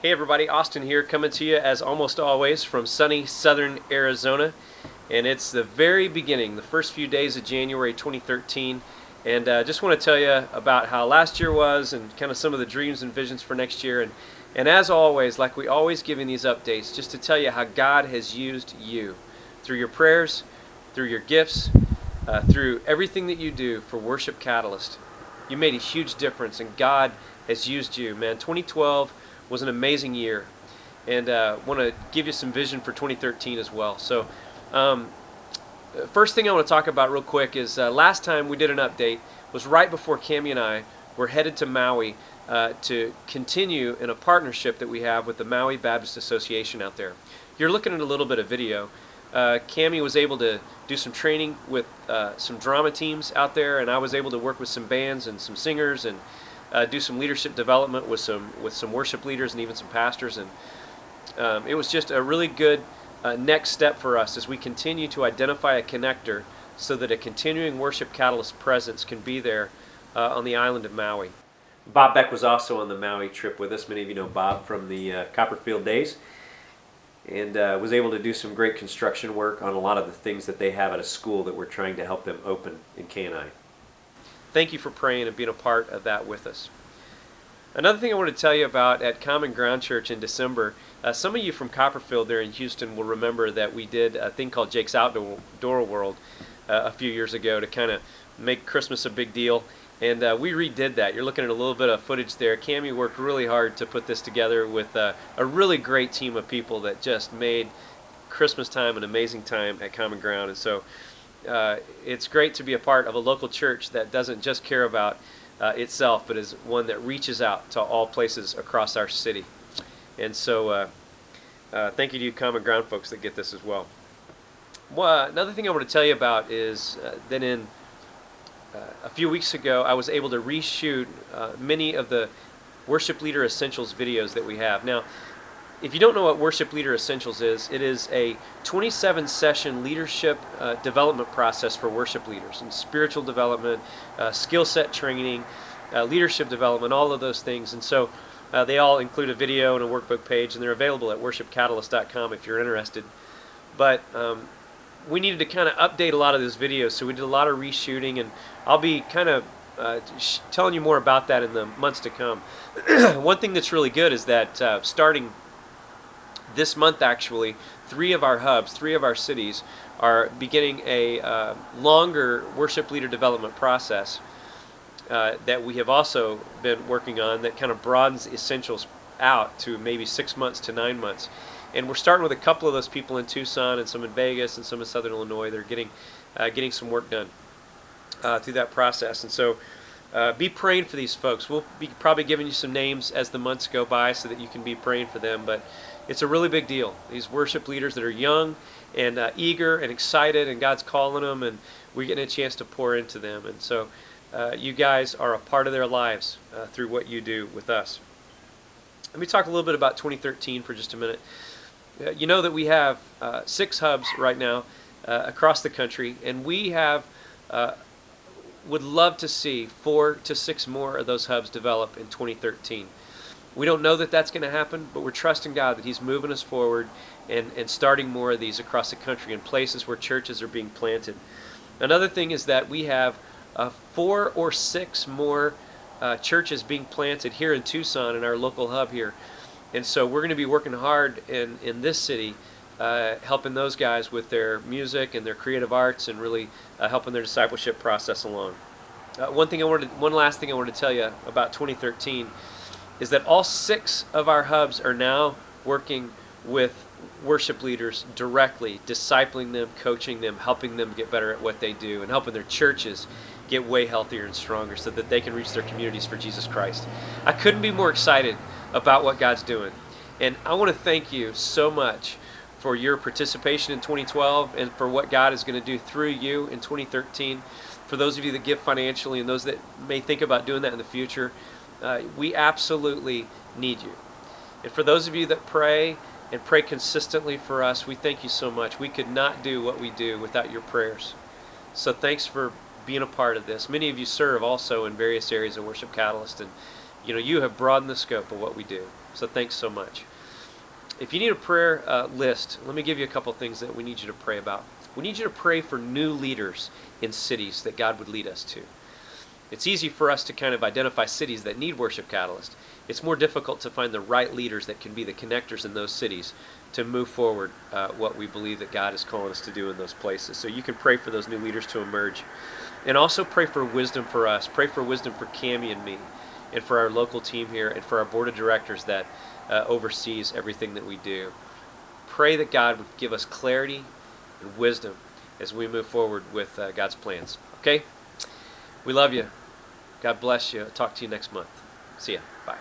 Hey everybody, Austin here, coming to you as almost always from sunny southern Arizona. And it's the very beginning, the first few days of January 2013. And just want to tell you about how last year was and kind of some of the dreams and visions for next year. And as always, like we always give in these updates, just to tell you how God has used you through your prayers, through your gifts, through everything that you do for Worship Catalyst. You made a huge difference and God has used you, man. 2012 was an amazing year, and want to give you some vision for 2013 as well. So first thing I want to talk about real quick is last time we did an update was right before Cammie and I were headed to Maui to continue in a partnership that we have with the Maui Baptist Association out there. You're looking at a little bit of video. Cammie was able to do some training with some drama teams out there, and I was able to work with some bands and some singers and do some leadership development with some worship leaders and even some pastors, and it was just a really good next step for us as we continue to identify a connector so that a continuing Worship Catalyst presence can be there on the island of Maui. Bob Beck was also on the Maui trip with us. Many of you know Bob from the Copperfield days, and was able to do some great construction work on a lot of the things that they have at a school that we're trying to help them open in Kenai. Thank you for praying and being a part of that with us. Another thing I want to tell you about at Common Ground Church in December, some of you from Copperfield there in Houston will remember that we did a thing called Jake's Outdoor World a few years ago to kind of make Christmas a big deal. And we redid that. You're looking at a little bit of footage there. Cammie worked really hard to put this together with a really great team of people that just made Christmas time an amazing time at Common Ground. And so it's great to be a part of a local church that doesn't just care about itself, but is one that reaches out to all places across our city. And so thank you to you Common Ground folks that get this as well. Another thing I want to tell you about is that in a few weeks ago I was able to reshoot many of the Worship Leader Essentials videos that we have. Now, if you don't know what Worship Leader Essentials is, it is a 27-session leadership development process for worship leaders, and spiritual development, skill set training, leadership development, all of those things. And so they all include a video and a workbook page, and they're available at worshipcatalyst.com if you're interested. But we needed to kind of update a lot of those videos, so we did a lot of reshooting, and I'll be kind of telling you more about that in the months to come. One thing that's really good is that starting this month, actually, 3 of our hubs, 3 of our cities are beginning a longer worship leader development process that we have also been working on that kind of broadens Essentials out to maybe 6 months to 9 months. And we're starting with a couple of those people in Tucson and some in Vegas and some in Southern Illinois. They're getting some work done through that process. And so be praying for these folks. We'll be probably giving you some names as the months go by so that you can be praying for them. But it's a really big deal. These worship leaders that are young and eager and excited, and God's calling them, and we're getting a chance to pour into them. And so you guys are a part of their lives through what you do with us. Let me talk a little bit about 2013 for just a minute. You know that we have 6 hubs right now across the country, and we would love to see 4 to 6 more of those hubs develop in 2013. We don't know that that's going to happen, but we're trusting God that He's moving us forward and starting more of these across the country in places where churches are being planted. Another thing is that we have 4 or 6 more churches being planted here in Tucson in our local hub here. And so we're going to be working hard in this city, helping those guys with their music and their creative arts and really helping their discipleship process along. One last thing I wanted to tell you about 2013 is that all 6 of our hubs are now working with worship leaders directly, discipling them, coaching them, helping them get better at what they do, and helping their churches get way healthier and stronger so that they can reach their communities for Jesus Christ. I couldn't be more excited about what God's doing. And I want to thank you so much for your participation in 2012 and for what God is going to do through you in 2013. For those of you that give financially and those that may think about doing that in the future, we absolutely need you. And for those of you that pray and pray consistently for us, we thank you so much. We could not do what we do without your prayers. So thanks for being a part of this. Many of you serve also in various areas of Worship Catalyst, and You have broadened the scope of what we do. So thanks so much. If you need a prayer list, let me give you a couple things that we need you to pray about. We need you to pray for new leaders in cities that God would lead us to. It's easy for us to kind of identify cities that need Worship Catalyst. It's more difficult to find the right leaders that can be the connectors in those cities to move forward what we believe that God is calling us to do in those places. So you can pray for those new leaders to emerge. And also pray for wisdom for us. Pray for wisdom for Cammie and me, and for our local team here, and for our board of directors that oversees everything that we do. Pray that God would give us clarity and wisdom as we move forward with God's plans. Okay? We love you. God bless you. I'll talk to you next month. See ya. Bye.